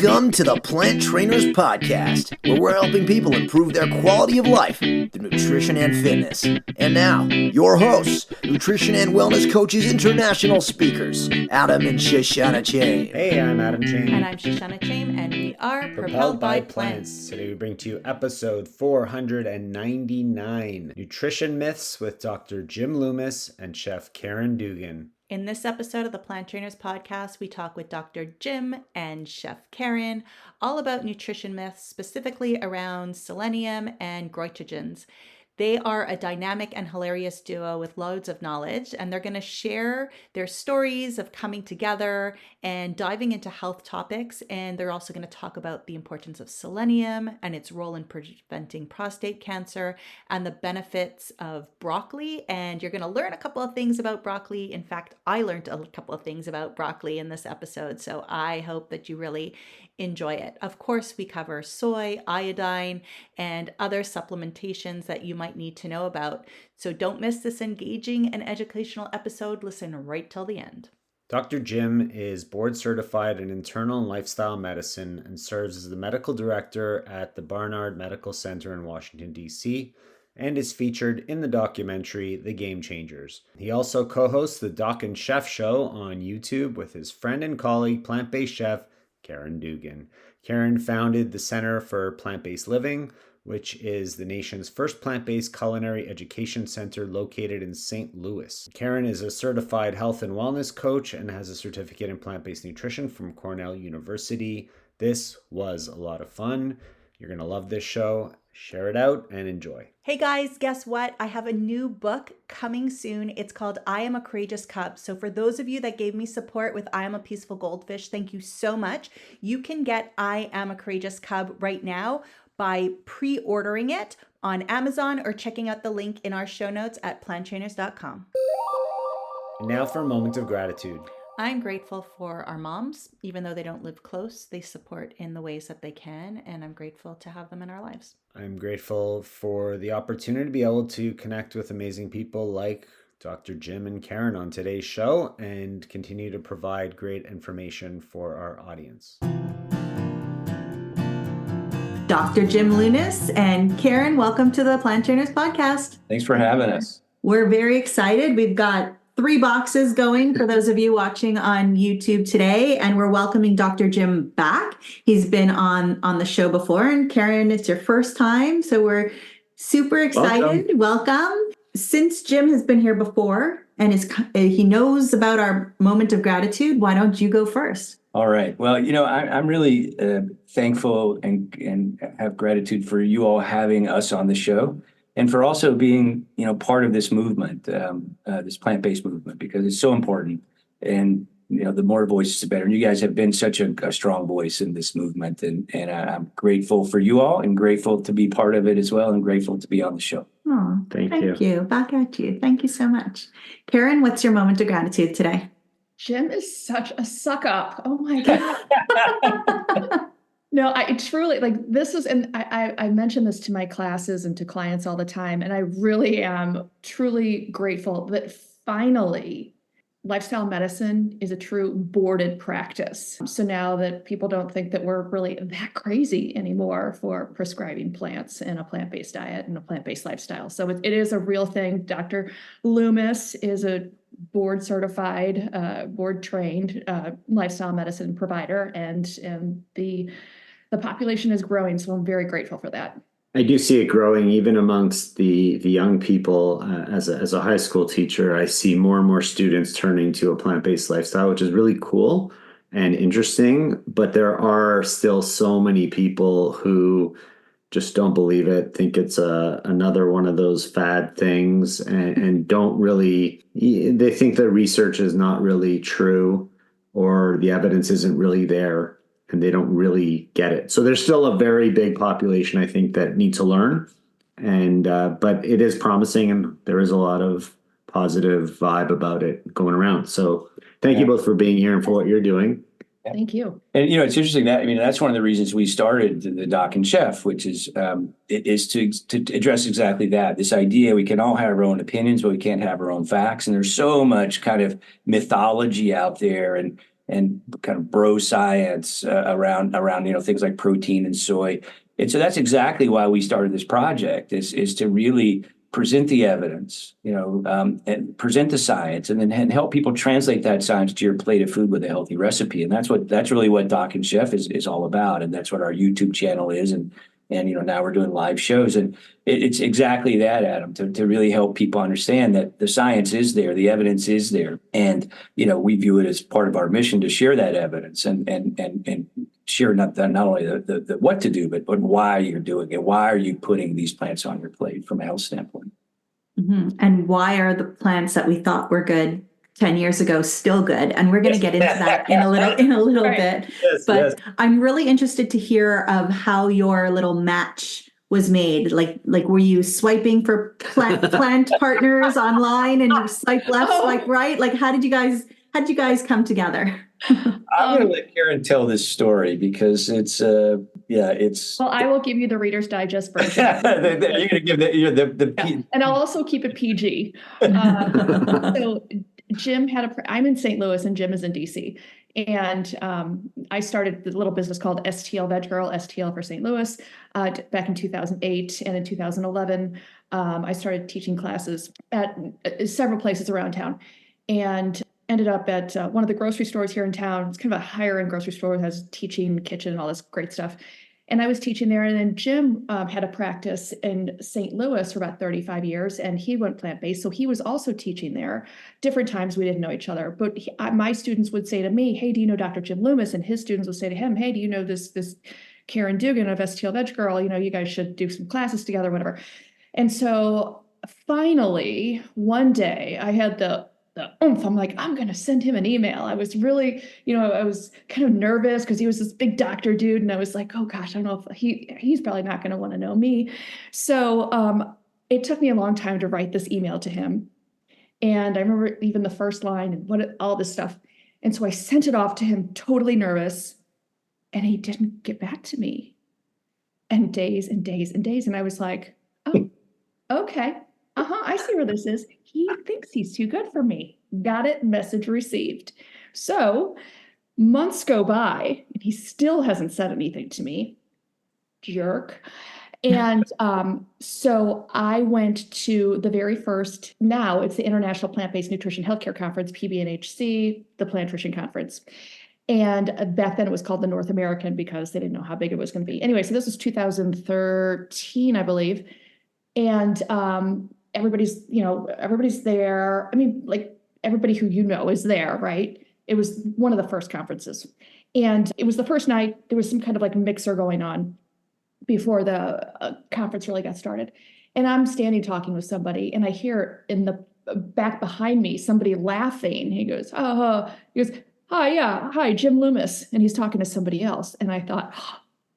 Welcome to the Plant Trainers Podcast, where we're helping people improve their quality of life through nutrition and fitness. And now, your hosts, nutrition and wellness coaches, international speakers, Adam and Shoshana Chain. Hey, I'm Adam Chain. And I'm Shoshana Chain, and we are Propelled by Plants. Today we bring to you episode 499, Nutrition Myths with Dr. Jim Loomis and Chef Caryn Dugan. In this episode of the Plant Trainers Podcast, we talk with Dr. Jim and Chef Caryn all about nutrition myths, specifically around selenium and goitrogens. They are a dynamic and hilarious duo with loads of knowledge, and they're going to share their stories of coming together and diving into health topics. And they're also going to talk about the importance of selenium and its role in preventing prostate cancer and the benefits of broccoli. And you're going to learn a couple of things about broccoli. In fact, I learned a couple of things about broccoli in this episode, so I hope that you really enjoy it. Of course, we cover soy, iodine, and other supplementations that you might need to know about. So don't miss this engaging and educational episode. Listen right till the end. Dr. Jim is board certified in internal and lifestyle medicine and serves as the medical director at the Barnard Medical Center in Washington, D.C., and is featured in the documentary The Game Changers. He also co-hosts the Doc and Chef show on YouTube with his friend and colleague, plant-based chef Caryn Dugan. Caryn founded the Center for Plant-Based Living, which is the nation's first plant-based culinary education center located in St. Louis. Caryn is a certified health and wellness coach and has a certificate in plant-based nutrition from Cornell University. This was a lot of fun. You're going to love this show. Share it out and enjoy. Hey guys, guess what? I have a new book coming soon. It's called I Am a Courageous Cub. So for those of you that gave me support with I Am a Peaceful Goldfish, thank you so much. You can get I Am a Courageous Cub right now by pre-ordering it on Amazon or checking out the link in our show notes at planttrainers.com. And now for a moment of gratitude. I'm grateful for our moms. Even though they don't live close, they support in the ways that they can, and I'm grateful to have them in our lives. I'm grateful for the opportunity to be able to connect with amazing people like Dr. Jim and Caryn on today's show and continue to provide great information for our audience. Dr. Jim Loomis and Caryn, welcome to the Plant Trainers Podcast. Thanks for having us. We're very excited. We've got 3 boxes going for those of you watching on YouTube today, and we're welcoming Dr. Jim back. He's been on the show before, and Caryn, it's your first time, so we're super excited. Welcome. Since Jim has been here before and he knows about our moment of gratitude, why don't you go first? All right. Well, I'm really thankful and have gratitude for you all having us on the show. And for also being, part of this movement, this plant-based movement, because it's so important. And, the more voices, the better. And you guys have been such a strong voice in this movement. And I'm grateful for you all and grateful to be part of it as well and grateful to be on the show. Oh, thank you. Back at you. Thank you so much. Caryn, what's your moment of gratitude today? Jim is such a suck up. Oh my God. No, I truly this is, and I mention this to my classes and to clients all the time. And I really am truly grateful that finally lifestyle medicine is a true boarded practice. So now that people don't think that we're really that crazy anymore for prescribing plants and a plant-based diet and a plant-based lifestyle. So it is a real thing. Dr. Loomis is a board certified, board trained lifestyle medicine provider, and the population is growing. So I'm very grateful for that. I do see it growing even amongst the young people. As a high school teacher, I see more and more students turning to a plant-based lifestyle, which is really cool and interesting. But there are still so many people who just don't believe it, think it's another one of those fad things, and don't really, they think the research is not really true or the evidence isn't really there. And they don't really get it. So there's still a very big population, I think, that need to learn. And but it is promising, and there is a lot of positive vibe about it going around. So thank you both for being here and for what you're doing. Thank you. And, it's interesting that, that's one of the reasons we started the Doc and Chef, which is it is to address exactly that. This idea we can all have our own opinions, but we can't have our own facts. And there's so much kind of mythology out there. And and kind of bro science around things like protein and soy. And so that's exactly why we started this project is to really present the evidence, and present the science, and then help people translate that science to your plate of food with a healthy recipe. And that's really what Doc and Chef is all about. And that's what our YouTube channel is. And now we're doing live shows, and it's exactly that, Adam, to really help people understand that the science is there, the evidence is there. And, we view it as part of our mission to share that evidence and share not only the what to do, but why you're doing it. Why are you putting these plants on your plate from a health standpoint? Mm-hmm. And why are the plants that we thought were good 10 years ago still good? And we're going to get into that in a little Right. bit. Yes, but yes. I'm really interested to hear of how your little match was made. Like were you swiping for plant partners online and you swipe left, swipe right? Like how did you guys come together? I'm going to let Caryn tell this story because it's. Well, I will give you the Reader's Digest version. You're going to give the Yeah. And I'll also keep it PG. So Jim I'm in St. Louis and Jim is in DC. And I started the little business called STL Veg Girl, STL for St. Louis, back in 2008. And in 2011, I started teaching classes at several places around town, and ended up at one of the grocery stores here in town. It's kind of a higher end grocery store that has teaching, kitchen, and all this great stuff. And I was teaching there. And then Jim had a practice in St. Louis for about 35 years, and he went plant-based. So he was also teaching there. Different times we didn't know each other, but my students would say to me, "Hey, do you know Dr. Jim Loomis?" And his students would say to him, "Hey, do you know this Caryn Dugan of STL Veg Girl? You guys should do some classes together, whatever." And so finally, one day I had the oomph. I'm like, I'm going to send him an email. I was really, I was kind of nervous because he was this big doctor dude. And I was like, oh gosh, I don't know if he's probably not going to want to know me. So it took me a long time to write this email to him. And I remember even the first line and all this stuff. And so I sent it off to him totally nervous, and he didn't get back to me. And days and days and days. And I was like, oh, okay. I see where this is. He thinks he's too good for me. Got it. Message received. So months go by and he still hasn't said anything to me. Jerk. And so I went to the very first, now it's the International Plant-Based Nutrition Healthcare Conference, PBNHC, the Plant Nutrition Conference. And back then it was called the North American because they didn't know how big it was going to be. Anyway, so this was 2013, I believe. And everybody's there. I mean, like everybody who is there, right? It was one of the first conferences. And it was the first night. There was some kind of like mixer going on before the conference really got started. And I'm standing talking with somebody, and I hear in the back behind me somebody laughing. He goes, "Oh," he goes, "Hi, yeah, hi, Jim Loomis." And he's talking to somebody else. And I thought,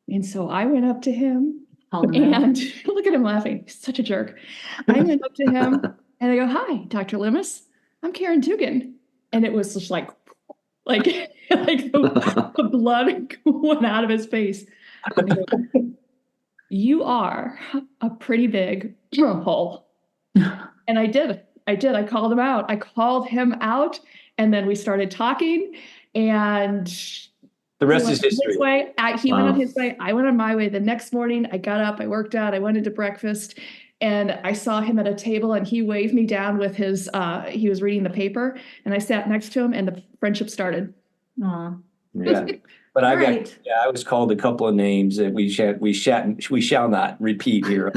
and so I went up to him. And look at him laughing. He's such a jerk. I went up to him and I go, "Hi, Dr. Loomis. I'm Caryn Dugan." And it was just like the blood went out of his face. And I go, "You are a pretty big hole." And I did. I called him out. And then we started talking, and the rest is history. He went on his way. I went on my way. The next morning, I got up, I worked out, I went into breakfast, and I saw him at a table, and he waved me down with his, he was reading the paper, and I sat next to him, and the friendship started. Aww. Yeah. But I was called a couple of names that we shall not repeat here.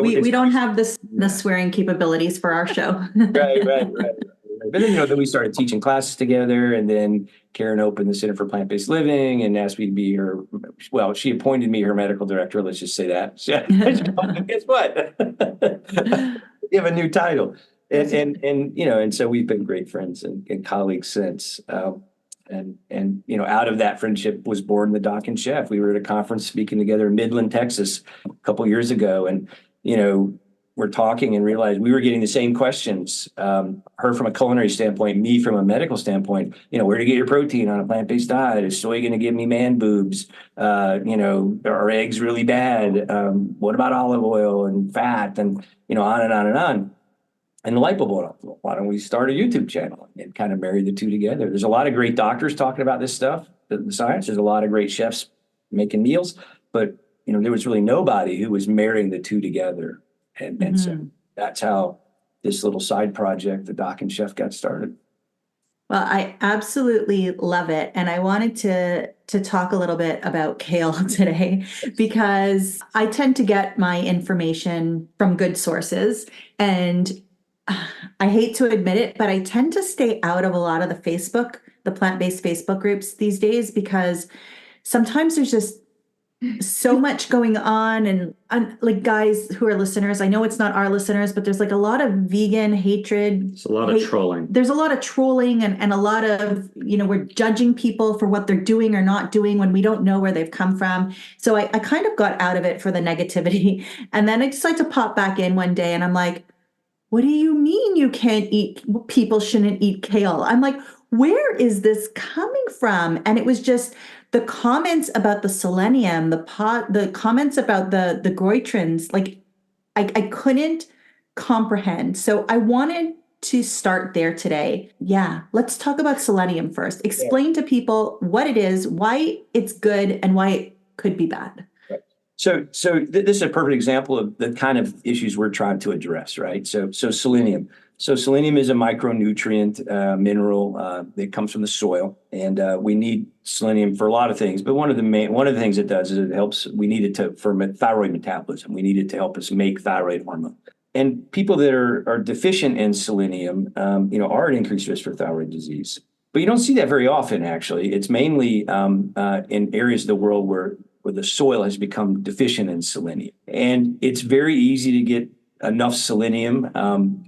We don't have the swearing capabilities for our show. Right. But then, then we started teaching classes together, and then Caryn opened the Center for Plant-Based Living and asked me to be her. Well, she appointed me her medical director. Let's just say that. Guess what? You have a new title, and so we've been great friends and colleagues since. And out of that friendship was born the Doc and Chef. We were at a conference speaking together in Midland, Texas, a couple of years ago, and we're talking and realized we were getting the same questions. Her from a culinary standpoint, me from a medical standpoint. Where to get your protein on a plant-based diet? Is soy going to give me man boobs? Are eggs really bad? What about olive oil and fat? And on and on and on. And the light bulb went off. Well, why don't we start a YouTube channel and kind of marry the two together? There's a lot of great doctors talking about this stuff, the science. There's a lot of great chefs making meals, but there was really nobody who was marrying the two together. And so that's how this little side project, the Doc and Chef, got started. Well, I absolutely love it. And I wanted to talk a little bit about kale today because I tend to get my information from good sources. And I hate to admit it, but I tend to stay out of a lot of the plant-based Facebook groups these days, because sometimes there's just so much going on. And like, guys who are listeners, I know it's not our listeners, but there's like a lot of vegan hatred. It's a lot of trolling. There's a lot of trolling and a lot of, we're judging people for what they're doing or not doing when we don't know where they've come from. So I kind of got out of it for the negativity. And then I decided to pop back in one day and I'm like, what do you mean you can't eat, people shouldn't eat kale? I'm like, where is this coming from? And it was just the comments about the selenium, the comments about the goitrogens, like I couldn't comprehend. So I wanted to start there today. Yeah, let's talk about selenium first. Explain to people what it is, why it's good, and why it could be bad. So this is a perfect example of the kind of issues we're trying to address, right? So selenium. So selenium is a micronutrient mineral that comes from the soil, and we need selenium for a lot of things. But one of the things it does is it helps. We need it for thyroid metabolism. We need it to help us make thyroid hormone. And people that are deficient in selenium, are at increased risk for thyroid disease. But you don't see that very often, actually. It's mainly in areas of the world where the soil has become deficient in selenium. And it's very easy to get enough selenium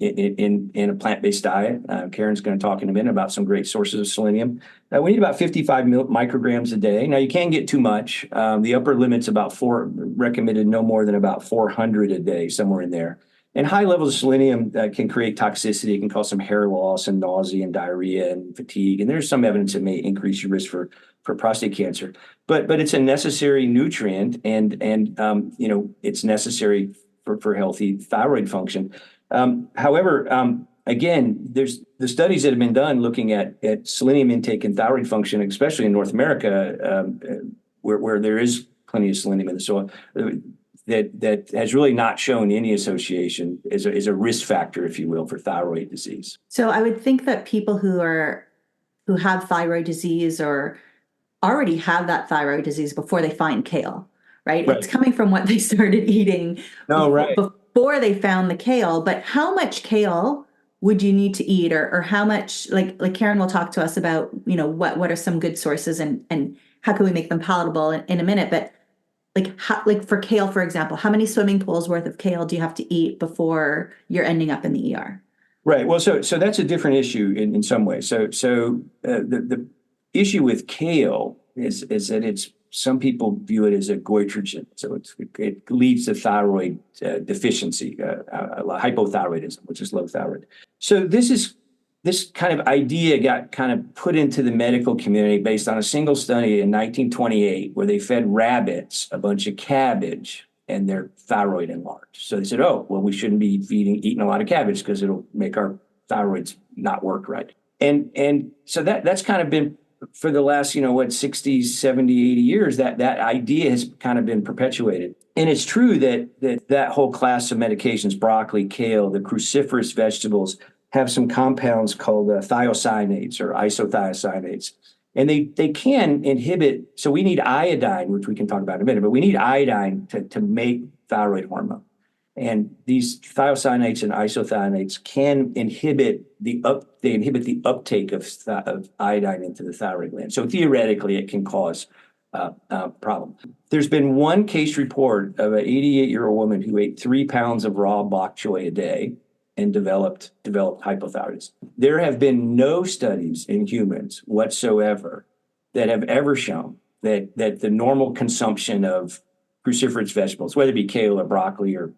in a plant-based diet. Caryn's going to talk in a minute about some great sources of selenium. We need about 55 micrograms a day. Now, you can get too much. The upper limit's recommended no more than about 400 a day, somewhere in there. And high levels of selenium can create toxicity. It can cause some hair loss and nausea and diarrhea and fatigue. And there's some evidence it may increase your risk for prostate cancer. But it's a necessary nutrient, and it's necessary for healthy thyroid function. However, again, there's the studies that have been done looking at selenium intake and thyroid function, especially in North America, where there is plenty of selenium in the soil. That has really not shown any association as a risk factor, if you will, for thyroid disease. So I would think that people who have thyroid disease or already have that thyroid disease before they find kale, right? It's coming from what they started eating before they found the kale. But how much kale would you need to eat, or how much, like Caryn will talk to us about, what are some good sources and how can we make them palatable in a minute. But like for kale, for example, how many swimming pools worth of kale do you have to eat before you're ending up in the ER? Right. Well, so that's a different issue in some ways. So the issue with kale is that some people view it as a goitrogen. So it leads to thyroid deficiency, hypothyroidism, which is low thyroid. So this kind of idea got kind of put into the medical community based on a single study in 1928 where they fed rabbits a bunch of cabbage and their thyroid enlarged. So they said, oh, well, we shouldn't be eating a lot of cabbage because it'll make our thyroids not work right. And so that's kind of been for the last, 60, 70, 80 years, that idea has kind of been perpetuated. And it's true that whole class of medications, broccoli, kale, the cruciferous vegetables, have some compounds called thiocyanates or isothiocyanates. And they can inhibit, so we need iodine, which we can talk about in a minute, but we need iodine to make thyroid hormone. And these thiocyanates and isothiocyanates can inhibit the uptake of iodine into the thyroid gland. So theoretically, it can cause a problem. There's been one case report of an 88-year-old woman who ate 3 pounds of raw bok choy a day and developed hypothyroidism. There have been no studies in humans whatsoever that have ever shown that the normal consumption of cruciferous vegetables, whether it be kale or broccoli or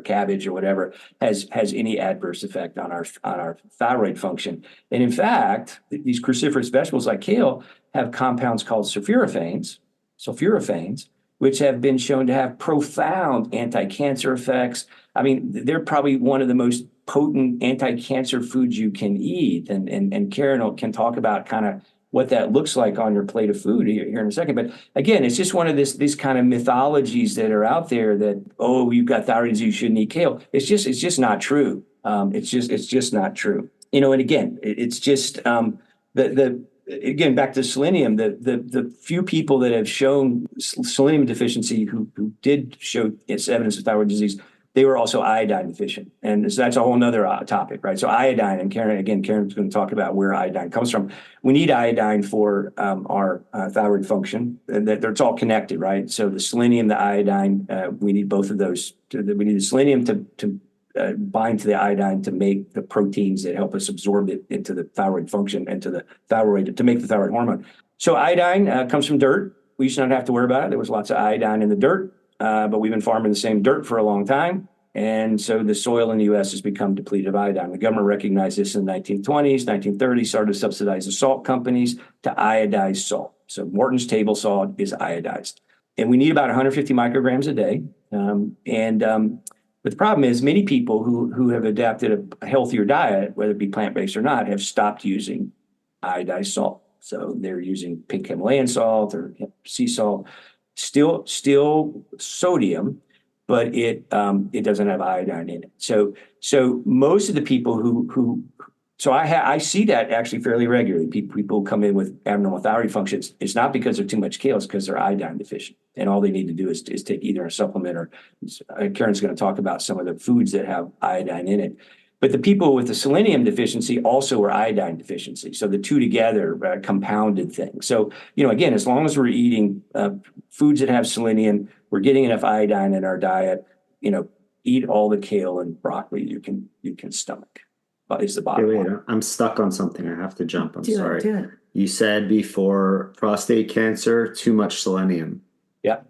cabbage or whatever, has any adverse effect on our thyroid function. And in fact, these cruciferous vegetables like kale have compounds called sulforaphanes, which have been shown to have profound anti-cancer effects. I mean, they're probably one of the most potent anti-cancer foods you can eat. And Caryn can talk about kind of what that looks like on your plate of food here in a second. But again, it's just one of these kind of mythologies that are out there that, oh, you've got thyroid disease, you shouldn't eat kale. It's just not true. It's just not true. And again, it's just again, back to selenium, the few people that have shown selenium deficiency who did show its evidence of thyroid disease, they were also iodine deficient. And so that's a whole nother topic, right? So iodine, and Caryn's going to talk about where iodine comes from. We need iodine for our thyroid function. It's all connected, right? So the selenium, the iodine, we need both of those. We need the selenium to bind to the iodine to make the proteins that help us absorb it into the thyroid function and to the thyroid to make the thyroid hormone. So iodine comes from dirt. We used to not have to worry about it. There was lots of iodine in the dirt. But we've been farming the same dirt for a long time. And so the soil in the U.S. has become depleted of iodine. The government recognized this in the 1920s, 1930s, started to subsidize the salt companies to iodize salt. So Morton's table salt is iodized. And we need about 150 micrograms a day. But the problem is many people who have adapted a healthier diet, whether it be plant-based or not, have stopped using iodized salt. So they're using pink Himalayan salt or sea salt. Still sodium, but it doesn't have iodine in it. So most of the people I see that actually fairly regularly. People come in with abnormal thyroid functions. It's not because they're too much kale, it's because they're iodine deficient. And all they need to do is take either a supplement or Caryn's going to talk about some of the foods that have iodine in it. But the people with the selenium deficiency also are iodine deficiency. So the two together are a compounded thing. So, again, as long as we're eating foods that have selenium, we're getting enough iodine in our diet, eat all the kale and broccoli you can stomach. Is the bottom line. I'm stuck on something. I have to jump. I'm sorry. Do it. You said before prostate cancer, too much selenium. Yeah.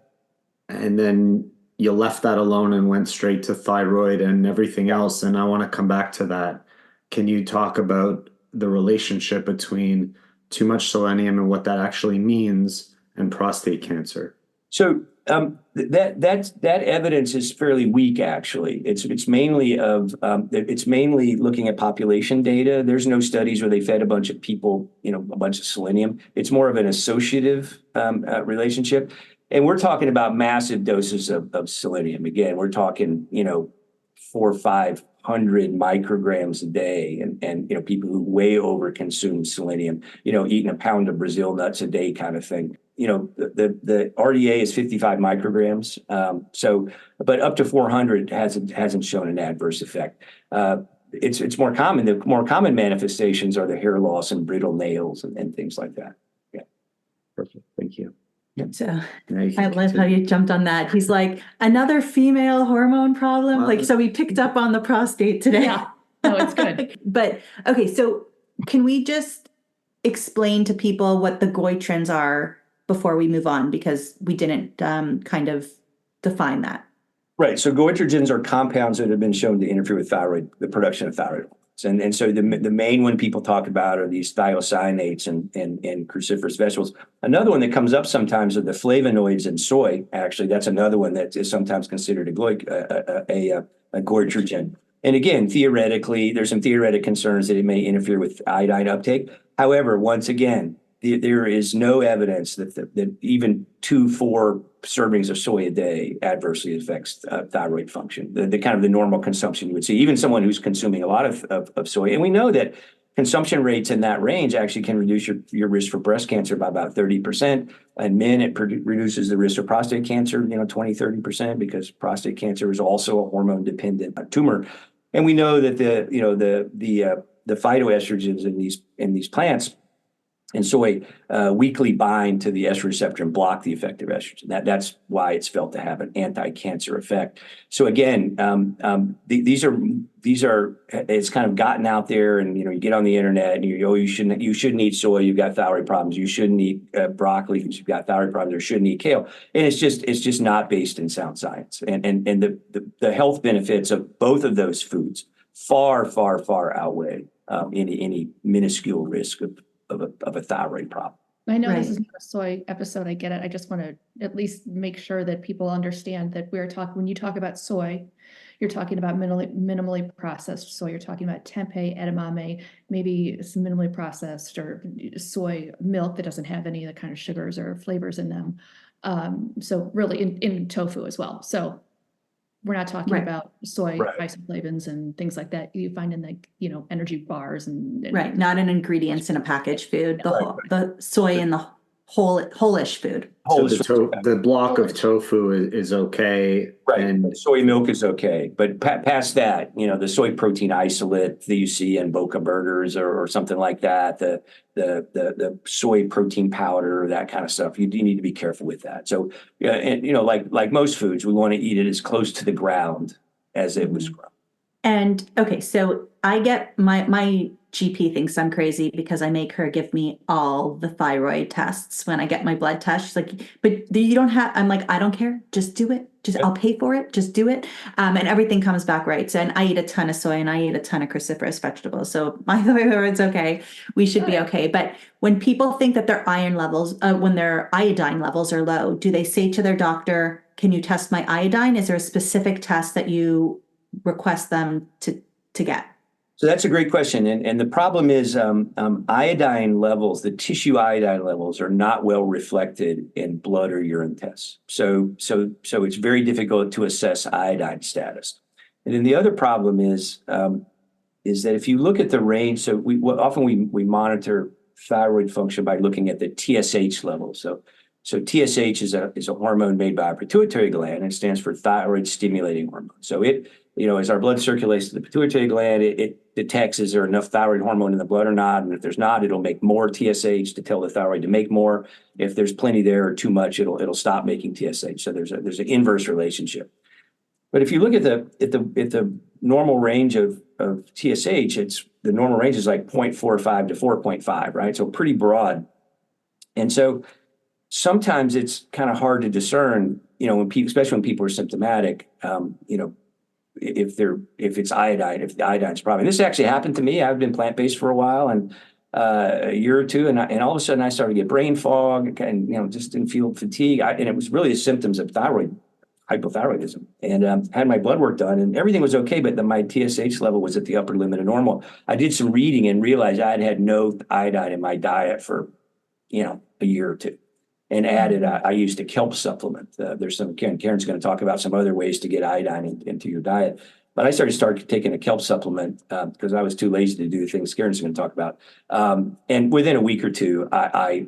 And then you left that alone and went straight to thyroid and everything else. And I want to come back to that. Can you talk about the relationship between too much selenium and what that actually means and prostate cancer? So that evidence is fairly weak, actually. It's mainly looking at population data. There's no studies where they fed a bunch of people, a bunch of selenium. It's more of an associative relationship. And we're talking about massive doses of selenium. Again, we're talking, 400 or 500 micrograms a day. And people who way over consume selenium, eating a pound of Brazil nuts a day kind of thing. The RDA is 55 micrograms. But up to 400 hasn't shown an adverse effect. It's more common. The more common manifestations are the hair loss and brittle nails and things like that. Yeah. Perfect. Thank you. So I love how you jumped on that. He's like, another female hormone problem. Well, so we picked up on the prostate today. Yeah. No, it's good. But okay, so can we just explain to people what the goitrogens are before we move on? Because we didn't kind of define that. Right. So goitrogens are compounds that have been shown to interfere with the production of thyroid hormones. And so the main one people talk about are these thiocyanates and cruciferous vegetables. Another one that comes up sometimes are the flavonoids in soy. Actually, that's another one that is sometimes considered a goitrogen. And again, theoretically, there's some theoretic concerns that it may interfere with iodine uptake. However, once again, there is no evidence that even 2-4 servings of soy a day adversely affects thyroid function. The kind of the normal consumption you would see, even someone who's consuming a lot of soy. And we know that consumption rates in that range actually can reduce your risk for breast cancer by about 30%. In men, it reduces the risk of prostate cancer, 20-30%, because prostate cancer is also a hormone-dependent tumor. And we know that the phytoestrogens in these plants and soy weakly bind to the estrogen receptor and block the effect of estrogen. That's why it's felt to have an anti-cancer effect. So again, these are it's kind of gotten out there, and you get on the internet and you shouldn't eat soy, you've got thyroid problems. You shouldn't eat broccoli because you've got thyroid problems. Or shouldn't eat kale, and it's just not based in sound science. And the health benefits of both of those foods far outweigh any minuscule risk of a thyroid problem. I know this Right. is not a soy episode. I get it. I just want to at least make sure that people understand that we're talking, when you talk about soy, you're talking about minimally processed soy. You're talking about tempeh, edamame, maybe some minimally processed or soy milk that doesn't have any of the kind of sugars or flavors in them. So really in tofu as well. So we're not talking Right. about soy Right. isoflavones and things like that you find in energy bars and Right. Not an ingredients in a packaged food. The soy in the whole-ish food. So the block of tofu is okay. Right. And Soy milk is okay. But past that, the soy protein isolate that you see in Boca burgers or something like that, the soy protein powder, that kind of stuff, you do need to be careful with that. So, and like most foods, we want to eat it as close to the ground as it was grown. And okay, so I get my GP thinks I'm crazy because I make her give me all the thyroid tests when I get my blood test. She's like, but you don't have, I'm like, I don't care. Just do it. I'll pay for it. Just do it. And everything comes back right. So, and I eat a ton of soy and I eat a ton of cruciferous vegetables. So my thyroid's okay. We should be okay. But when people think that their iron levels, when their iodine levels are low, do they say to their doctor, can you test my iodine? Is there a specific test that you request them to get? So that's a great question. And the problem is iodine levels, the tissue iodine levels are not well reflected in blood or urine tests. So it's very difficult to assess iodine status. And then the other problem is that if you look at the range, so we monitor thyroid function by looking at the TSH level. So TSH is a hormone made by our pituitary gland, and it stands for thyroid stimulating hormone. So it, as our blood circulates to the pituitary gland, it detects is there enough thyroid hormone in the blood or not. And if there's not, it'll make more TSH to tell the thyroid to make more. If there's plenty there or too much, it'll stop making TSH. So there's an inverse relationship. But if you look at the normal range of TSH, the normal range is like 0.45 to 4.5, right? So pretty broad. And so sometimes it's kind of hard to discern, especially when people are symptomatic, if it's iodine, if the iodine's a problem. This actually happened to me. I've been plant-based for a while and a year or two, and all of a sudden I started to get brain fog and just didn't feel fatigue. And it was really the symptoms of hypothyroidism, and had my blood work done and everything was okay, but my TSH level was at the upper limit of normal. I did some reading and realized I had no iodine in my diet for a year or two. And added, I used a kelp supplement. There's Caryn's going to talk about some other ways to get iodine into your diet. But I started taking a kelp supplement because I was too lazy to do the things Caryn's going to talk about. And within a week or two, I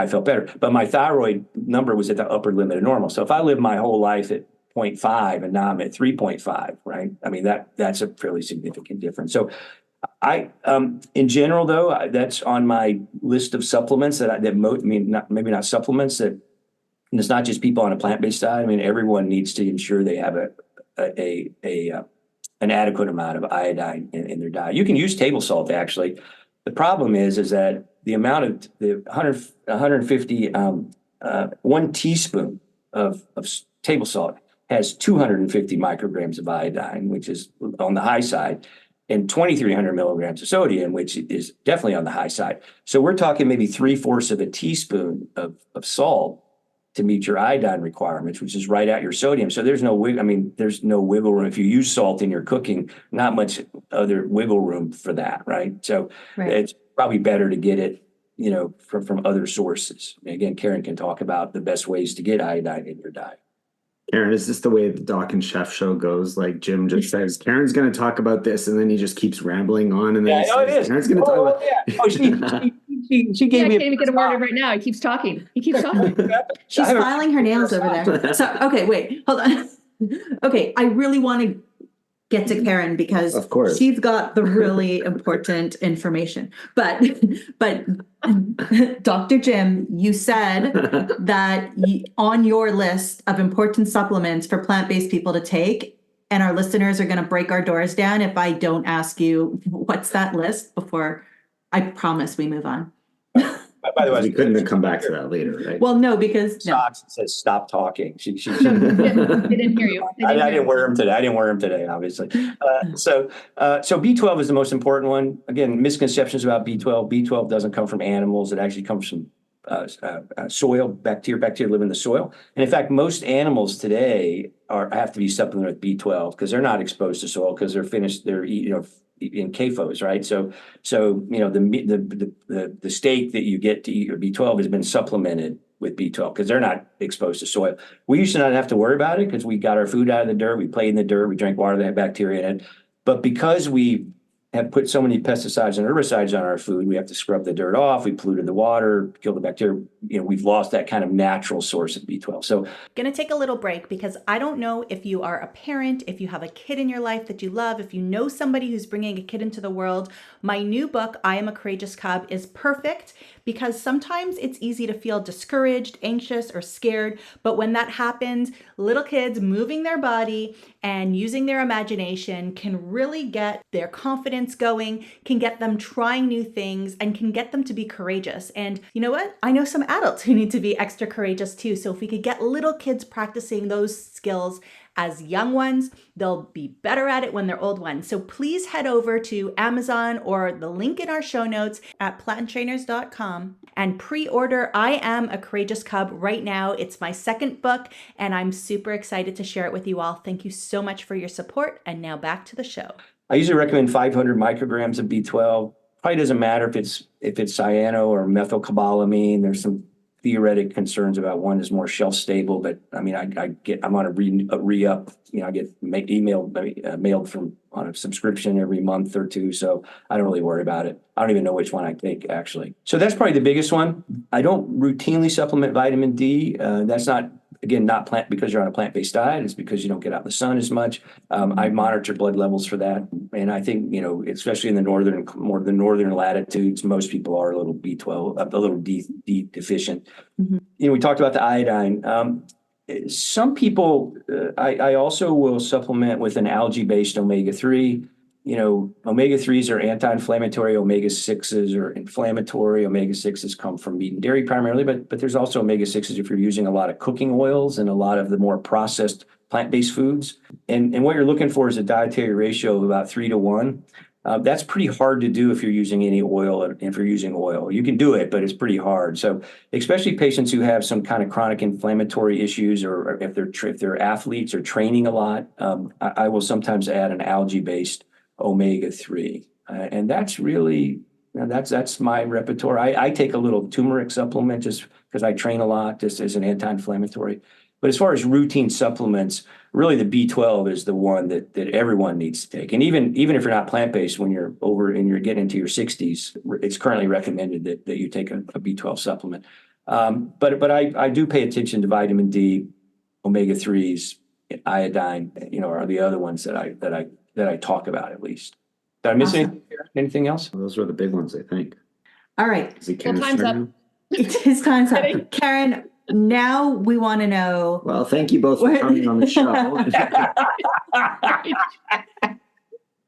felt better. But my thyroid number was at the upper limit of normal. So if I lived my whole life at 0.5 and now I'm at 3.5, right? I mean, that's a fairly significant difference. So in general, though, that's on my list of supplements maybe not supplements that, and it's not just people on a plant-based diet. I mean, everyone needs to ensure they have an adequate amount of iodine in their diet. You can use table salt, actually. The problem is that the amount of the 150, 1 teaspoon of table salt has 250 micrograms of iodine, which is on the high side, and 2,300 milligrams of sodium, which is definitely on the high side. So we're talking maybe 3/4 of a teaspoon of salt to meet your iodine requirements, which is right at your sodium. So there's no wiggle room. If you use salt in your cooking, not much other wiggle room for that, right? So It's probably better to get it, from other sources. Again, Caryn can talk about the best ways to get iodine in your diet. Caryn, is this the way the Doc and Chef show goes? Like Jim just says, Caryn's going to talk about this, and then he just keeps rambling on, and then he says, Caryn's going to talk about. Yeah. Oh, she gave me. I can't even get a word in right now. He keeps talking. She's filing her nails over there. So okay, wait, hold on. Okay, I really want to get to Caryn because of course she's got the really important information. But Dr. Jim, you said that on your list of important supplements for plant-based people to take, and our listeners are going to break our doors down if I don't ask you what's that list before I promise we move on. By the way, we couldn't have come back to that later, right? Well, no, because socks says stop talking. She They didn't hear you. I didn't wear them today. Obviously. So B12 is the most important one. Again, misconceptions about B12. B12 doesn't come from animals. It actually comes from soil, bacteria live in the soil. And in fact, most animals today have to be supplemented with B12 because they're not exposed to soil because they're in CAFOs, right? So the steak that you get to eat your B12 has been supplemented with B12 because they're not exposed to soil. We used to not have to worry about it because we got our food out of the dirt, we played in the dirt, we drank water that had bacteria in it. But because we have put so many pesticides and herbicides on our food, we have to scrub the dirt off, we polluted the water, killed the bacteria, we've lost that kind of natural source of B12. So Gonna take a little break because I don't know if you are a parent, if you have a kid in your life that you love, if you know somebody who's bringing a kid into the world. My new book, I Am a Courageous Cub, is perfect because sometimes it's easy to feel discouraged, anxious, or scared. But when that happens, little kids moving their body and using their imagination can really get their confidence going, can get them trying new things, and can get them to be courageous. And you know what? I know some adults who need to be extra courageous too. So if we could get little kids practicing those skills as young ones, they'll be better at it when they're old ones. So please head over to Amazon or the link in our show notes at planttrainers.com and pre-order I Am a Courageous Cub right now. It's my second book and I'm super excited to share it with you all. Thank you so much for your support. And now back to the show. I usually recommend 500 micrograms of B12. Probably doesn't matter if it's cyano or methylcobalamin. There's some theoretic concerns about one is more shelf stable, but I mean, I'm on a re-up, I get mailed from on a subscription every month or two. So I don't really worry about it. I don't even know which one I take actually. So that's probably the biggest one. I don't routinely supplement vitamin D. That's not because you're on a plant-based diet. It's because you don't get out in the sun as much. I monitor blood levels for that. And I think, especially in the northern latitudes, most people are a little B12, a little D deficient. Mm-hmm. We talked about the iodine. Some people, I also will supplement with an algae-based omega-3. Omega-3s are anti-inflammatory, omega-6s are inflammatory. Omega-6s come from meat and dairy primarily, but there's also omega-6s if you're using a lot of cooking oils and a lot of the more processed plant-based foods. And what you're looking for is a dietary ratio of about 3-to-1. That's pretty hard to do if you're using any oil. If you're using oil, you can do it, but it's pretty hard. So especially patients who have some kind of chronic inflammatory issues, or if they're athletes or training a lot, I will sometimes add an algae-based omega-3. And that's really, that's my repertoire. I take a little turmeric supplement just because I train a lot, just as an anti-inflammatory. But as far as routine supplements, really the B12 is the one that everyone needs to take. And even if you're not plant-based, when you're over and you're getting into your 60s, it's currently recommended that you take a B12 supplement. But I do pay attention to vitamin D, omega-3s, iodine, are the other ones that I talk about at least. Did I miss anything else? Those are the big ones, I think. All right. Is it Karen's time's turn up. now? It is time's up. Caryn, now we want to know. Well, thank you both for coming on the show.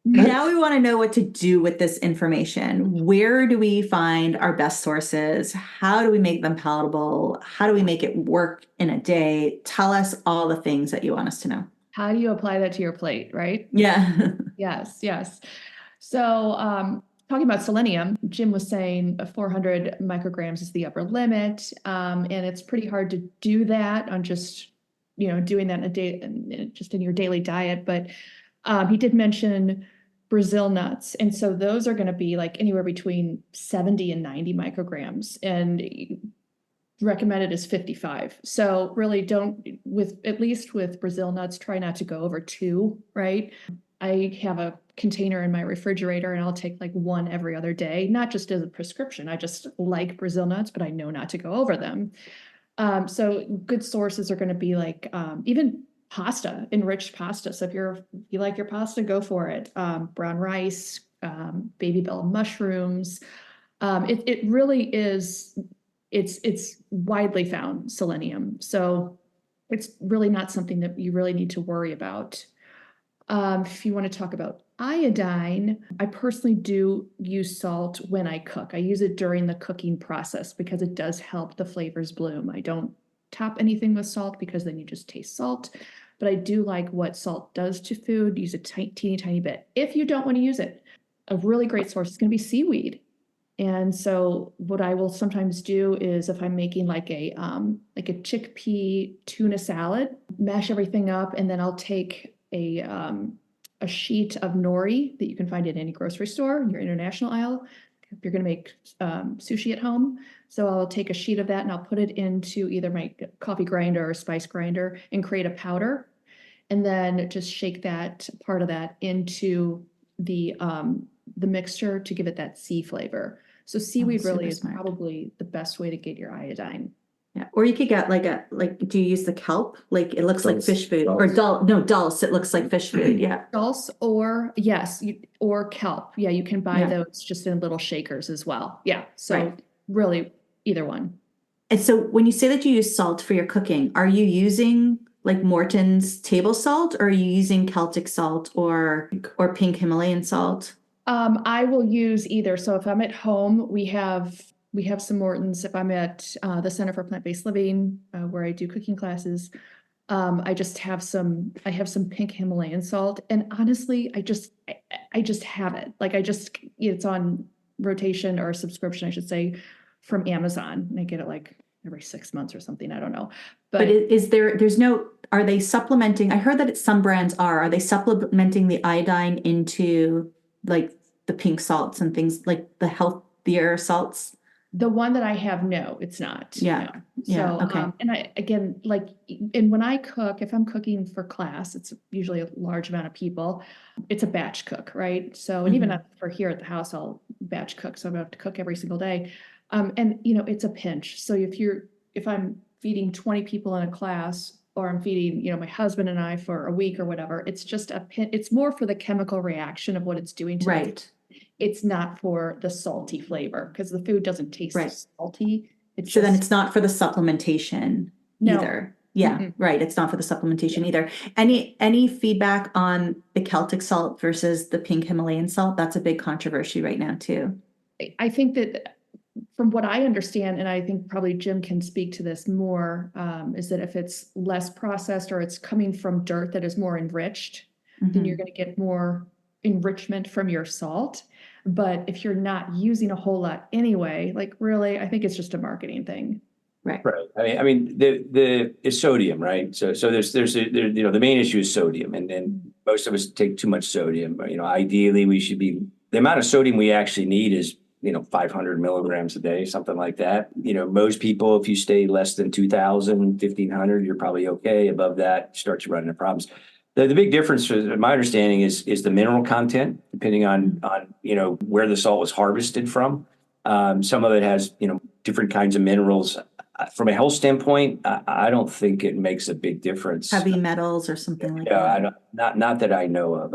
Now we want to know what to do with this information. Where do we find our best sources? How do we make them palatable? How do we make it work in a day? Tell us all the things that you want us to know. How do you apply that to your plate, right? Yeah. Yes. So talking about selenium, Jim was saying 400 micrograms is the upper limit. And it's pretty hard to do that on just, doing that in a day, just in your daily diet. But he did mention Brazil nuts. And so those are going to be like anywhere between 70 and 90 micrograms. And recommended is 55. So really at least with Brazil nuts, try not to go over 2, right? I have a container in my refrigerator and I'll take like 1 every other day, not just as a prescription. I just like Brazil nuts, but I know not to go over them. So good sources are going to be like even pasta, enriched pasta. So if you like your pasta, go for it. Brown rice, baby bell mushrooms. It really is. It's widely found selenium. So it's really not something that you really need to worry about. If you want to talk about iodine, I personally do use salt when I cook. I use it during the cooking process because it does help the flavors bloom. I don't top anything with salt because then you just taste salt. But I do like what salt does to food. Use a teeny, tiny bit. If you don't want to use it, a really great source is going to be seaweed. And so what I will sometimes do is if I'm making like a chickpea tuna salad, mash everything up, and then I'll take a sheet of nori that you can find at any grocery store in your international aisle. If you're going to make sushi at home, so I'll take a sheet of that and I'll put it into either my coffee grinder or spice grinder and create a powder, and then just shake that part of that into the mixture to give it that sea flavor. So seaweed really super is smart. probably the best way to get your iodine. Yeah. Or you could get do you use the kelp? Like it looks like Dulse. fish food or dulse. It looks like fish food. Yeah. Dulse or or kelp. Yeah, you can buy Yeah. those just in little shakers as well. Yeah. So Right. really either one. And so when you say that you use salt for your cooking, are you using like Morton's table salt, or are you using Celtic salt or pink Himalayan salt? I will use either. So if I'm at home, we have some Morton's. If I'm at the Center for Plant-Based Living, where I do cooking classes, I have some pink Himalayan salt. And honestly, I just have it. Like it's on rotation or subscription, I should say, from Amazon. And I get it like every 6 months or something. I don't know. But are they supplementing? I heard that some brands are they supplementing the iodine into like the pink salts and things like the healthier salts? The one that I have, no, it's not. Yeah. No. Yeah. So, Okay. and when I cook, if I'm cooking for class, it's usually a large amount of people. It's a batch cook, right? So, and even for here at the house, I'll batch cook. So I don't have to cook every single day. And it's a pinch. So if I'm feeding 20 people in a class, or I'm feeding, my husband and I for a week or whatever, it's just a pinch. It's more for the chemical reaction of what it's doing to Right. It's not for the salty flavor, because the food doesn't taste Right. salty. So then it's not for the supplementation No. either. Yeah, Mm-mm. right. It's not for the supplementation either. Any feedback on the Celtic salt versus the pink Himalayan salt? That's a big controversy right now too. I think that from what I understand, and I think probably Jim can speak to this more, is that if it's less processed or it's coming from dirt that is more enriched, then you're going to get more enrichment from your salt. But if you're not using a whole lot anyway, like really, I think it's just a marketing thing. Right. Right. I mean, the is sodium, right? So there's the main issue is sodium, and then most of us take too much sodium. But, ideally the amount of sodium we actually need is 500 milligrams a day, something like that. Most people, if you stay less than 2,000, 1,500, you're probably okay. Above that, you start to run into problems. The big difference, my understanding, is the mineral content, depending on where the salt was harvested from. Some of it has different kinds of minerals. From a health standpoint, I don't think it makes a big difference. Heavy metals or something like Yeah, that. not that I know of.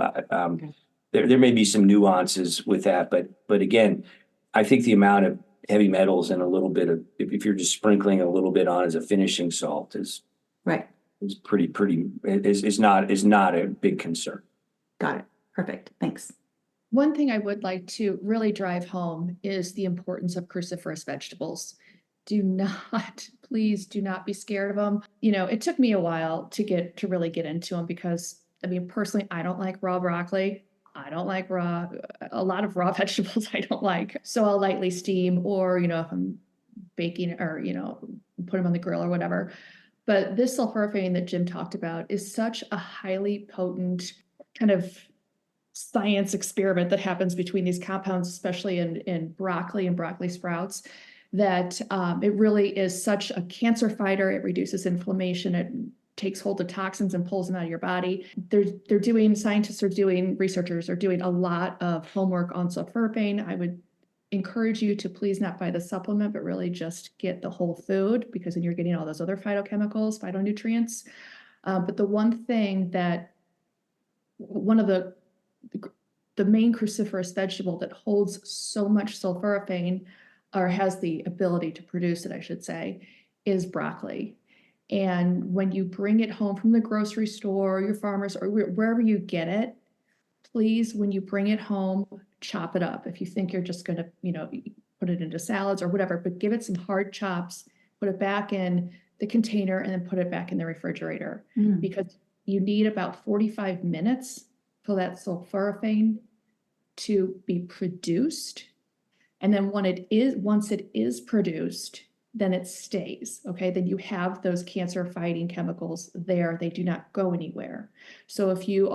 There may be some nuances with that, but again, I think the amount of heavy metals and a little bit of, if you're just sprinkling a little bit on as a finishing salt, is Right. is not a big concern. Got it. Perfect. Thanks. One thing I would like to really drive home is the importance of cruciferous vegetables. Please do not be scared of them. It took me a while to really get into them, because personally, I don't like raw broccoli. I don't like a lot of raw vegetables I don't like. So I'll lightly steam, or, if I'm baking, or, put them on the grill or whatever. But this sulforaphane that Jim talked about is such a highly potent kind of science experiment that happens between these compounds, especially in broccoli and broccoli sprouts, that it really is such a cancer fighter. It reduces inflammation. It takes hold of toxins and pulls them out of your body. Researchers are doing a lot of homework on sulforaphane. I would encourage you to please not buy the supplement, but really just get the whole food, because then you're getting all those other phytochemicals, phytonutrients. But the one thing that one of the main cruciferous vegetable that holds so much sulforaphane, or has the ability to produce it, I should say, is broccoli. And when you bring it home from the grocery store, your farmers, or wherever you get it, please, when you bring it home, chop it up. If you think you're just going to, put it into salads or whatever, but give it some hard chops, put it back in the container, and then put it back in the refrigerator, because you need about 45 minutes for that sulforaphane to be produced. And then once it is produced, then it stays. Okay. Then you have those cancer fighting chemicals there. They do not go anywhere. So if you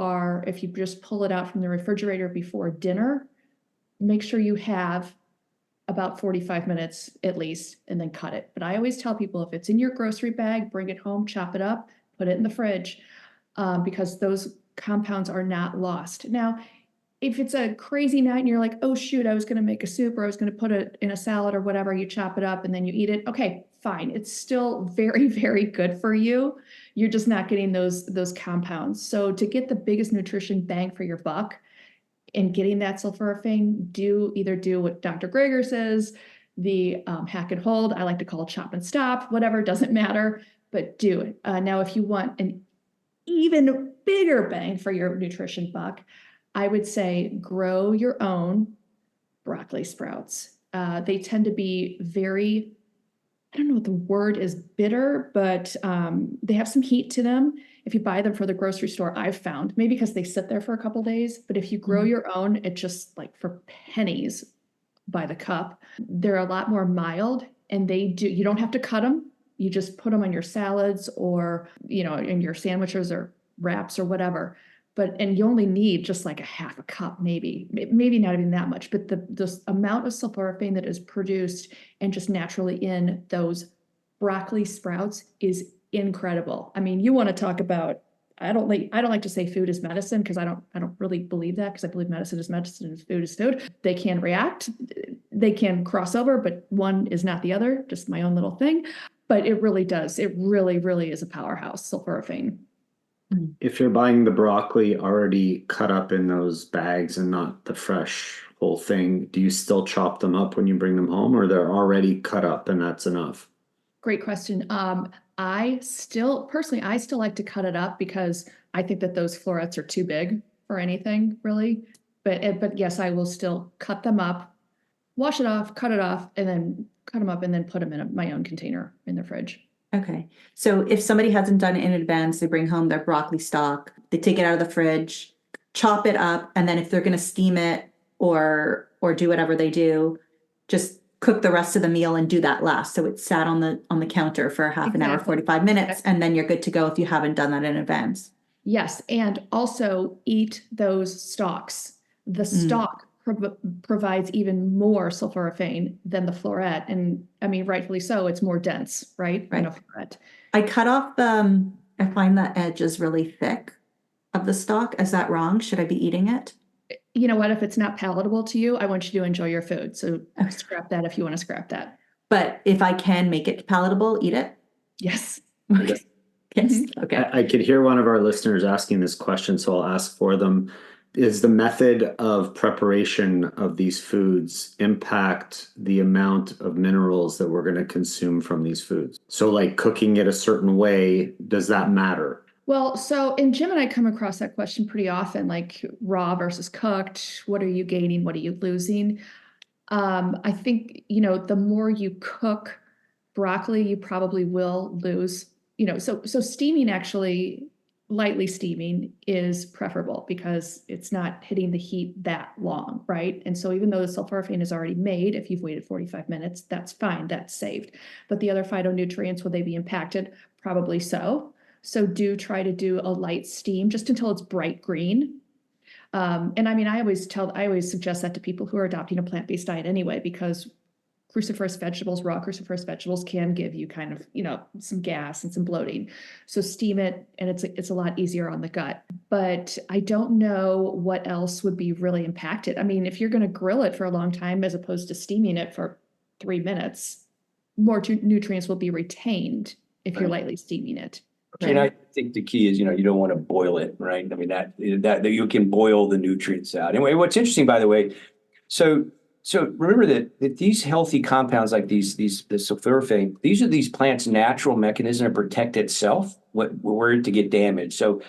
just pull it out from the refrigerator before dinner, make sure you have about 45 minutes at least, and then cut it. But I always tell people, if it's in your grocery bag, bring it home, chop it up, put it in the fridge, because those compounds are not lost. Now, if it's a crazy night and you're like, oh shoot, I was going to make a soup, or I was going to put it in a salad or whatever, you chop it up and then you eat it. Okay, fine. It's still very, very good for you. You're just not getting those compounds. So to get the biggest nutrition bang for your buck, and getting that sulforaphane, either do what Dr. Greger says, the hack and hold, I like to call chop and stop, whatever, doesn't matter, but do it. Now, if you want an even bigger bang for your nutrition buck, I would say grow your own broccoli sprouts. They tend to be very, I don't know what the word is, bitter, but they have some heat to them. If you buy them for the grocery store, I've found, maybe because they sit there for a couple days, but if you grow your own, it's just like for pennies by the cup. They're a lot more mild, and you don't have to cut them. You just put them on your salads or, in your sandwiches or wraps or whatever. And you only need just like a half a cup, maybe not even that much, but the amount of sulforaphane that is produced and just naturally in those broccoli sprouts is incredible. I mean, you want to talk about, I don't like to say food is medicine, because I don't really believe that, because I believe medicine is medicine and food is food. They can react, they can cross over, but one is not the other, just my own little thing. But it really does. It really, really is a powerhouse, sulforaphane. If you're buying the broccoli already cut up in those bags and not the fresh whole thing, do you still chop them up when you bring them home, or they're already cut up and that's enough? Great question. I still like to cut it up, because I think that those florets are too big for anything really. But yes, I will still cut them up, wash it off, cut it off, and then cut them up and then put them in my own container in the fridge. Okay. So if somebody hasn't done it in advance, they bring home their broccoli stock, they take it out of the fridge, chop it up, and then if they're going to steam it or do whatever they do, just cook the rest of the meal and do that last. So it's sat on the counter for half an hour, 45 minutes, and then you're good to go if you haven't done that in advance. Yes. And also eat those stalks. The stalk provides even more sulforaphane than the floret. And I mean, rightfully so, it's more dense, right? Than a floret. I cut off I find the edge is really thick of the stalk. Is that wrong? Should I be eating it? You know what? If it's not palatable to you, I want you to enjoy your food. So scrap that if you want to scrap that. But if I can make it palatable, eat it? Yes. Okay. Yes. Okay. I could hear one of our listeners asking this question, so I'll ask for them. Is the method of preparation of these foods impact the amount of minerals that we're going to consume from these foods? So like cooking it a certain way, does that matter? Well, so in Jim and I come across that question pretty often, like raw versus cooked. What are you gaining? What are you losing? I think, the more you cook broccoli, you probably will lose, so steaming, actually, lightly steaming is preferable, because it's not hitting the heat that long, right? And so even though the sulforaphane is already made, if you've waited 45 minutes, that's fine, that's saved. But the other phytonutrients, will they be impacted? Probably so. So do try to do a light steam just until it's bright green. And I mean, I always suggest that to people who are adopting a plant-based diet anyway, because raw cruciferous vegetables can give you kind of, some gas and some bloating. So steam it, and it's a lot easier on the gut. But I don't know what else would be really impacted. I mean, if you're going to grill it for a long time as opposed to steaming it for 3 minutes, more nutrients will be retained if you're lightly steaming it. And I think the key is, you don't want to boil it, right? I mean, that you can boil the nutrients out. Anyway, what's interesting, by the way, so remember that these healthy compounds like the sulforaphane, these are these plants' natural mechanism to protect itself were to get damaged. So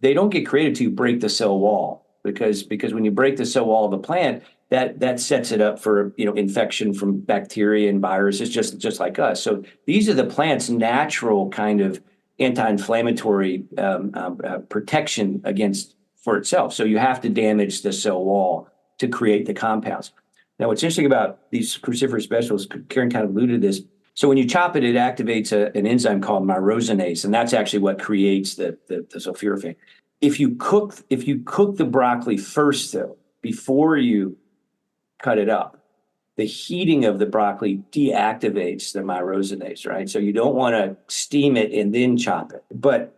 they don't get created to break the cell wall, because when you break the cell wall of a plant, that sets it up for infection from bacteria and viruses, just like us. So these are the plant's natural kind of anti-inflammatory protection for itself. So you have to damage the cell wall to create the compounds. Now, what's interesting about these cruciferous vegetables, Caryn kind of alluded to this. So when you chop it, it activates an enzyme called myrosinase, and that's actually what creates the sulforaphane. If you cook the broccoli first, though, before you cut it up, the heating of the broccoli deactivates the myrosinase, right? So you don't want to steam it and then chop it.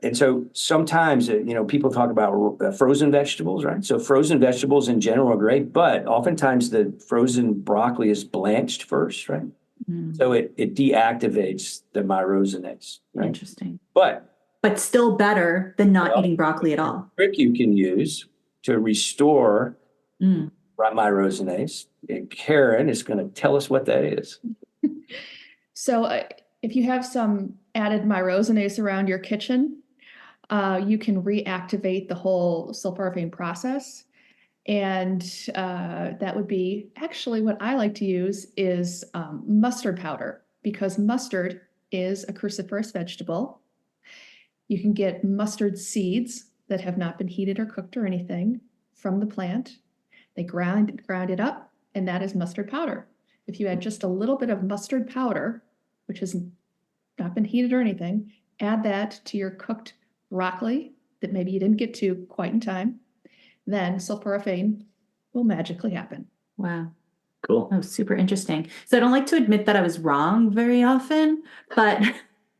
And so sometimes, people talk about frozen vegetables, right? So frozen vegetables in general are great, but oftentimes the frozen broccoli is blanched first, right? Mm. So it deactivates the myrosinase, right? Interesting. But still better than not eating broccoli at all. Trick you can use to restore myrosinase, and Caryn is going to tell us what that is. So if you have some added myrosinase around your kitchen, you can reactivate the whole sulforaphane process. And that would be actually what I like to use is mustard powder, because mustard is a cruciferous vegetable. You can get mustard seeds that have not been heated or cooked or anything from the plant. They ground it up, and that is mustard powder. If you add just a little bit of mustard powder, which has not been heated or anything, add that to your cooked broccoli that maybe you didn't get to quite in time, then sulforaphane will magically happen. Wow. Cool. Oh, super interesting. So I don't like to admit that I was wrong very often, but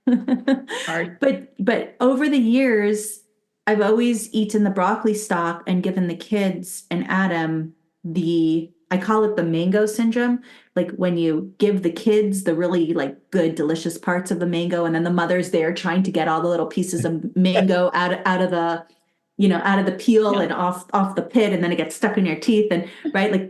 but over the years, I've always eaten the broccoli stalk and given the kids and Adam I call it the mango syndrome. Like when you give the kids the really like good, delicious parts of the mango, and then the mother's there trying to get all the little pieces of mango out of the peel and off the pit, and then it gets stuck in your teeth. And right, like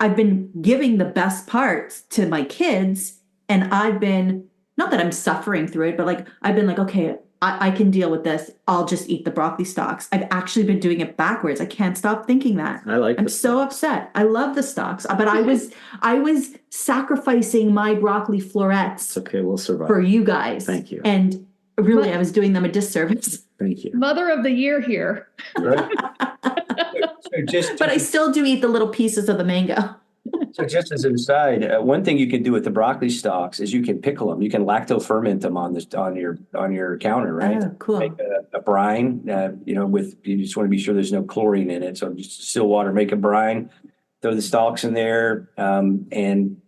I've been giving the best parts to my kids, and I've been, not that I'm suffering through it, but like I've been like, okay, I can deal with this. I'll just eat the broccoli stalks. I've actually been doing it backwards. I can't stop thinking that. I'm so upset. I love the stalks, but I was sacrificing my broccoli florets. It's okay, we'll survive. For you guys. Thank you. And really, I was doing them a disservice. Thank you. Mother of the year here. Right? But I still do eat the little pieces of the mango. So just as an aside, one thing you can do with the broccoli stalks is you can pickle them. You can lacto-ferment them on your counter, right? Oh, cool. Make a brine, you just want to be sure there's no chlorine in it. So just still water, make a brine, throw the stalks in there, and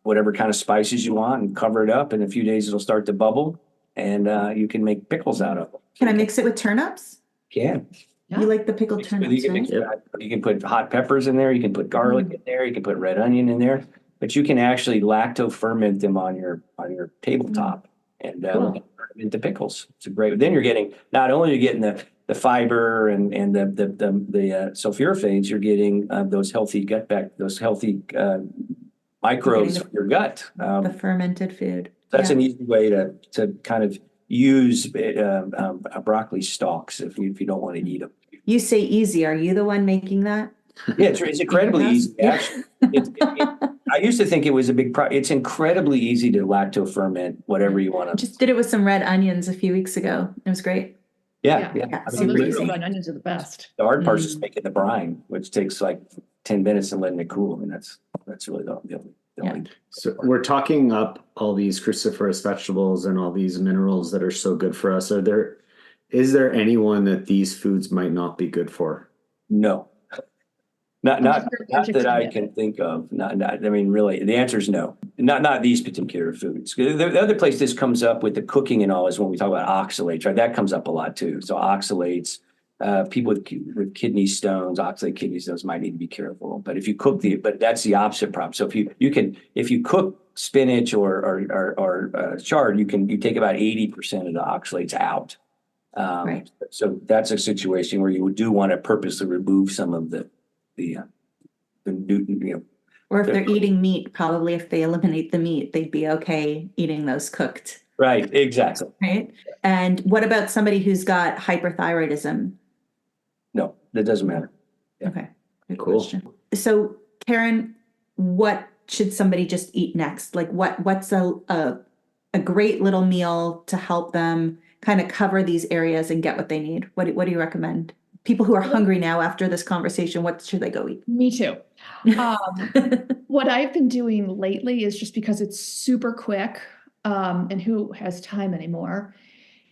whatever kind of spices you want, and cover it up. In a few days, it'll start to bubble, and you can make pickles out of them. Can I mix it with turnips? Can. Yeah. You like the pickled turnips, right? You can put hot peppers in there. You can put garlic in there. You can put red onion in there. But you can actually lacto-ferment them on your tabletop and turn them into pickles. It's a great. Then you're getting, not only are you getting the fiber and the sulforaphanes, you're getting those healthy microbes for your gut. The fermented food. That's an easy way to kind of use broccoli stalks if you don't want to eat them. You say easy. Are you the one making that? Yeah, it's incredibly easy. Actually, I used to think it was a big problem. It's incredibly easy to lacto-ferment whatever you want to. Just did it with some red onions a few weeks ago. It was great. Yeah. Super easy. Red onions are the best. The hard part is just making the brine, which takes like 10 minutes and letting it cool. And that's really the only. So we're talking up all these cruciferous vegetables and all these minerals that are so good for us. Is there anyone that these foods might not be good for? No. Not that I can think of. I mean, really, the answer is no. Not these particular foods. The other place this comes up with the cooking and all is when we talk about oxalates, right? That comes up a lot too. So oxalates, people with kidney stones, oxalate kidney stones might need to be careful. But if you cook but that's the opposite problem. So if you cook spinach or chard, you take about 80% of the oxalates out. Right. So that's a situation where you do want to purposely remove some of the or if they're eating meat, probably if they eliminate the meat, they'd be okay eating those cooked. Right, exactly. Right. And what about somebody who's got hyperthyroidism? No, that doesn't matter. Yeah. Okay. Good Cool. question. So, Caryn, what should somebody just eat next? Like what's a great little meal to help them kind of cover these areas and get what they need? What do you recommend people who are hungry now after this conversation, what should they go eat? Me too. What I've been doing lately is, just because it's super quick, and who has time anymore,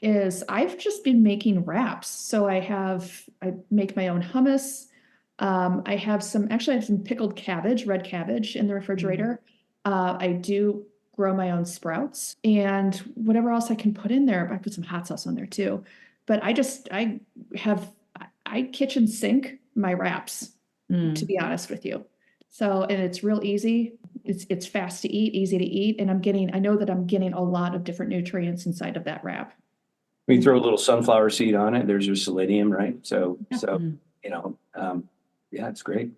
is I've just been making wraps. So I make my own hummus. I have some pickled cabbage, red cabbage in the refrigerator. I do grow my own sprouts, and whatever else I can put in there. I put some hot sauce on there too. But I kitchen sink my wraps, to be honest with you. So, and it's real easy. It's fast to eat, easy to eat. And I know that I'm getting a lot of different nutrients inside of that wrap. We throw a little sunflower seed on it. There's your selenium, right? So, yeah, it's great.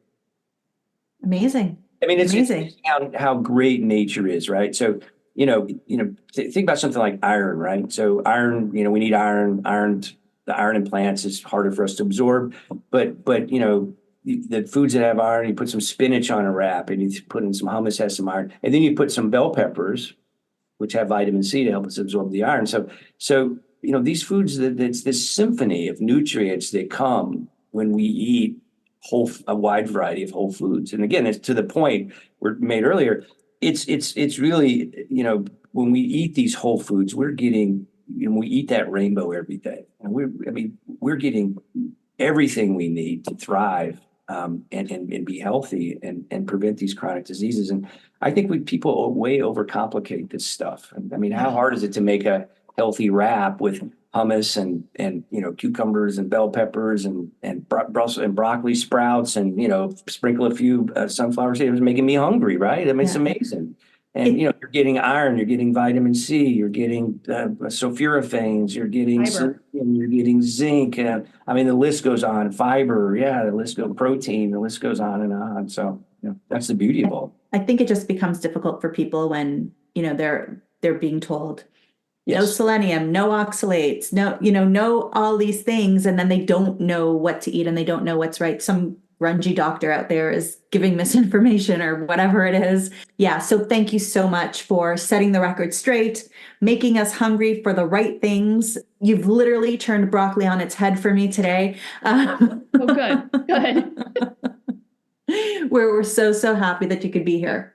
Amazing. I mean, it's amazing how great nature is, right? So, think about something like iron, right? So iron, we need iron. The iron in plants is harder for us to absorb, but the foods that have iron, you put some spinach on a wrap, and you put in some hummus, has some iron, and then you put some bell peppers, which have vitamin C to help us absorb the iron. So these foods, it's this symphony of nutrients that come when we eat a wide variety of whole foods. And again, it's to the point we made earlier. It's really, when we eat these whole foods, we're getting, we eat that rainbow every day, and we're getting everything we need to thrive, and be healthy and prevent these chronic diseases. And I think people way overcomplicate this stuff. I mean, how hard is it to make a healthy wrap with hummus and cucumbers and bell peppers and Brussels and broccoli sprouts and sprinkle a few sunflower seeds? Making me hungry, right? I mean, it's amazing. And you're getting iron, you're getting vitamin C, you're getting sulforaphanes, you're getting fiber. You're getting zinc. The list goes on. Fiber, the list goes, protein, the list goes on and on. So that's the beauty of all. I think it just becomes difficult for people when they're being told no selenium, no oxalates, no all these things, and then they don't know what to eat and they don't know what's right. Some grungy doctor out there is giving misinformation or whatever it is. Yeah. So thank you so much for setting the record straight, making us hungry for the right things. You've literally turned broccoli on its head for me today. Oh, good. We're so happy that you could be here.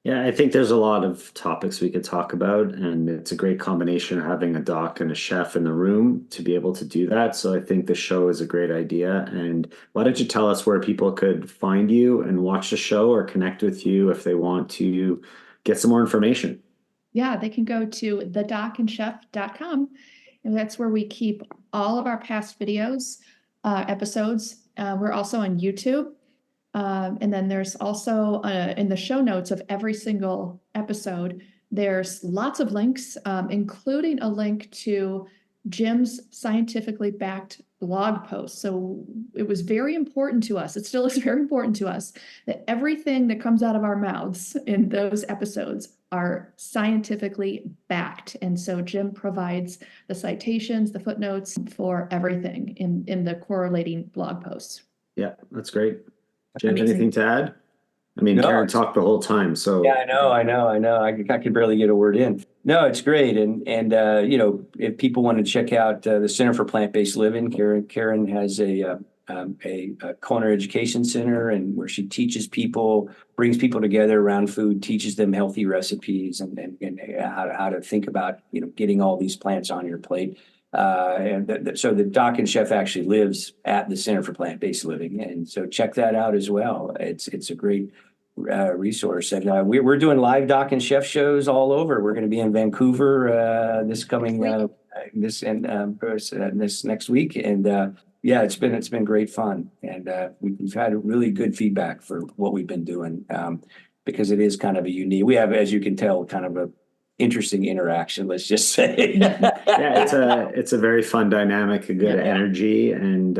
Yeah, I think there's a lot of topics we could talk about, and it's a great combination of having a doc and a chef in the room to be able to do that. So I think the show is a great idea. And why don't you tell us where people could find you and watch the show or connect with you if they want to get some more information? Yeah, they can go to thedocandchef.com, and that's where we keep all of our past videos, episodes. We're also on YouTube. And then there's also in the show notes of every single episode, there's lots of links, including a link to Jim's scientifically backed blog post. So it was very important to us. It still is very important to us that everything that comes out of our mouths in those episodes are scientifically backed. And so Jim provides the citations, the footnotes for everything in the correlating blog posts. Yeah, that's great. Jim, anything to add? No, Caryn talked the whole time, so. Yeah, I know. I could barely get a word in. No, it's great. And if people want to check out the Center for Plant-Based Living, Caryn has a culinary education center, and where she teaches people, brings people together around food, teaches them healthy recipes and how to think about, getting all these plants on your plate. So the Doc and Chef actually lives at the Center for Plant-Based Living, and so check that out as well. It's a great resource, and we're doing live Doc and Chef shows all over. We're going to be in Vancouver this next week, and it's been great fun, and we've had really good feedback for what we've been doing, because it is kind of a unique. We have, as you can tell, kind of a interesting interaction, let's just say. It's a very fun dynamic, a good energy, and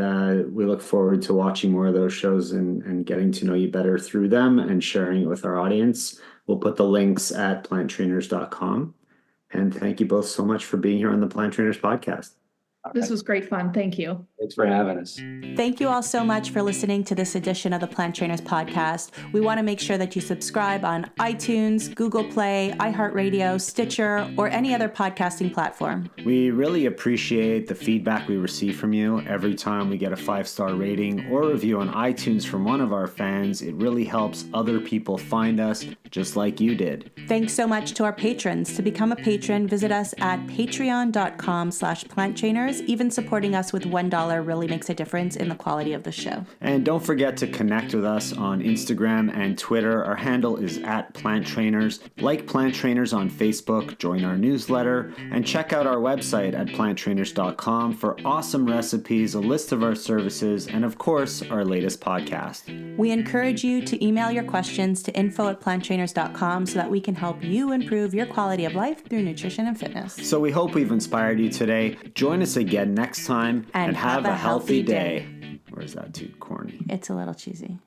we look forward to watching more of those shows and getting to know you better through them and sharing it with our audience. We'll put the links at planttrainers.com. And thank you both so much for being here on the Plant Trainers podcast. This was great fun. Thank you. Thanks for having us. Thank you all so much for listening to this edition of the Plant Trainers Podcast. We want to make sure that you subscribe on iTunes, Google Play, iHeartRadio, Stitcher, or any other podcasting platform. We really appreciate the feedback we receive from you. Every time we get a 5-star rating or review on iTunes from one of our fans, it really helps other people find us just like you did. Thanks so much to our patrons. To become a patron, visit us at patreon.com/planttrainers. Even supporting us with $1 really makes a difference in the quality of the show. And don't forget to connect with us on Instagram and Twitter. Our handle is @PlantTrainers. Like Plant Trainers on Facebook, join our newsletter, and check out our website at planttrainers.com for awesome recipes, a list of our services, and of course, our latest podcast. We encourage you to email your questions to info@planttrainers.com so that we can help you improve your quality of life through nutrition and fitness. So we hope we've inspired you today. Join us again next time And have a healthy day. Or is that too corny? It's a little cheesy.